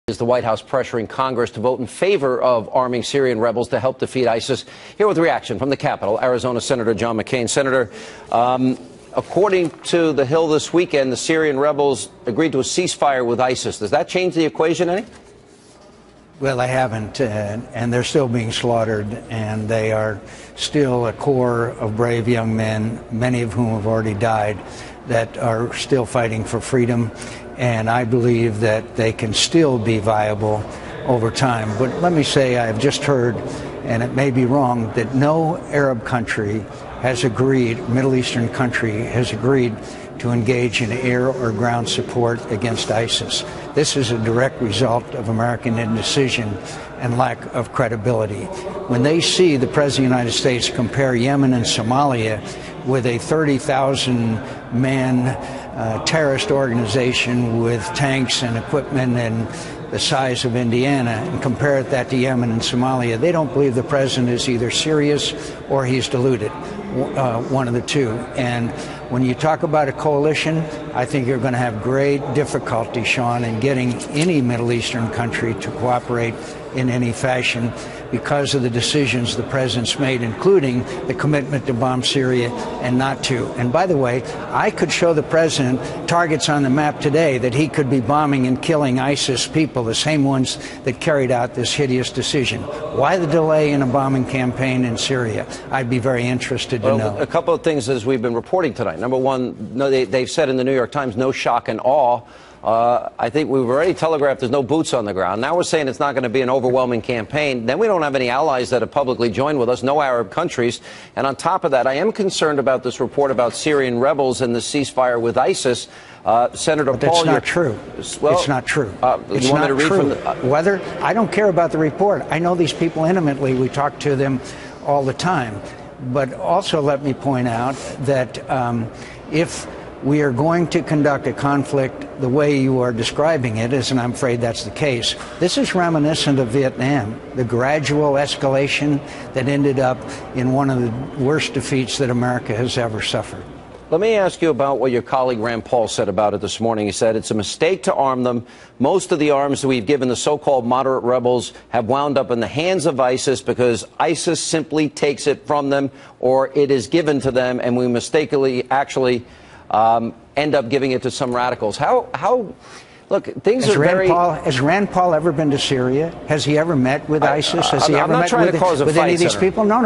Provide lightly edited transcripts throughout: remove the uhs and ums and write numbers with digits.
Is the White House pressuring Congress to vote in favor of arming Syrian rebels to help defeat ISIS? Here with reaction from the Capitol, Arizona Senator John McCain. Senator, according to The Hill this weekend, the Syrian rebels agreed to a ceasefire with ISIS. Does that change the equation any? Well, they haven't, and they're still being slaughtered, and they are still a core of brave young men, many of whom have already died, that are still fighting for freedom. And I believe that they can still be viable over time. But let me say, I've just heard, and it may be wrong, that no Arab country has agreed, Middle Eastern country has agreed to engage in air or ground support against ISIS. This is a direct result of American indecision and lack of credibility. When they see the President of the United States compare Yemen and Somalia with a 30,000-man terrorist organization with tanks and equipment and the size of Indiana, and compare that to Yemen and Somalia, they don't believe the president is either serious or he's deluded, one of the two. And when you talk about a coalition, I think you're going to have great difficulty, Sean, in getting any Middle Eastern country to cooperate in any fashion because of the decisions the president's made, including the commitment to bomb Syria and not to. And by the way, I could show the president targets on the map today that he could be bombing and killing ISIS people, the same ones that carried out this hideous decision. Why the delay in a bombing campaign in Syria? I'd be very interested to know. A couple of things as we've been reporting tonight. Number one, no, they've said in the New York Times, no shock and awe. I think we've already telegraphed there's no boots on the ground. Now we're saying it's not going to be an overwhelming campaign. Then we don't have any allies that have publicly joined with us, no Arab countries. And on top of that, I am concerned about this report about Syrian rebels and the ceasefire with ISIS. Senator but Paul, that's not true. Well, it's not true. It's not true. Whether I don't care about the report. I know these people intimately. We talk to them all the time. But also let me point out that if we are going to conduct a conflict the way you are describing it, and I'm afraid that's the case. This is reminiscent of Vietnam, the gradual escalation that ended up in one of the worst defeats that America has ever suffered. Let me ask you about what your colleague Rand Paul said about it this morning. He said it's a mistake to arm them. Most of the arms that we've given the so-called moderate rebels have wound up in the hands of ISIS because ISIS simply takes it from them or it is given to them, and we mistakenly actually end up giving it to some radicals. Look, things are very... Has Rand Paul ever been to Syria? Has he ever met with ISIS? Has he ever met with any of these people? No.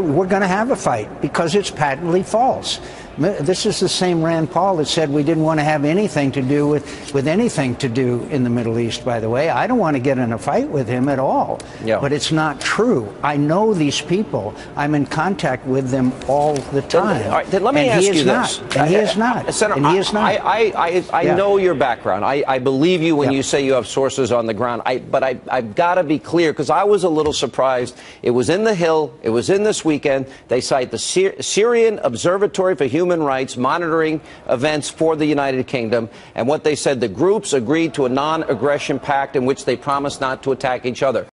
We're going to have a fight because it's patently false. This is the same Rand Paul that said we didn't want to have anything to do with anything to do in the Middle East, by the way. I don't want to get in a fight with him at all. Yeah. But it's not true. I know these people. I'm in contact with them all the time. All right, then let me ask you this. And he is not. Senator, and he is not. I know your background. I believe you when you say you have sources on the ground. But I've got to be clear, because I was a little surprised. It was in The Hill. It was in this weekend. They cite the Syrian Observatory for Human Rights monitoring events for the United Kingdom, and what they said, the groups agreed to a non-aggression pact in which they promised not to attack each other.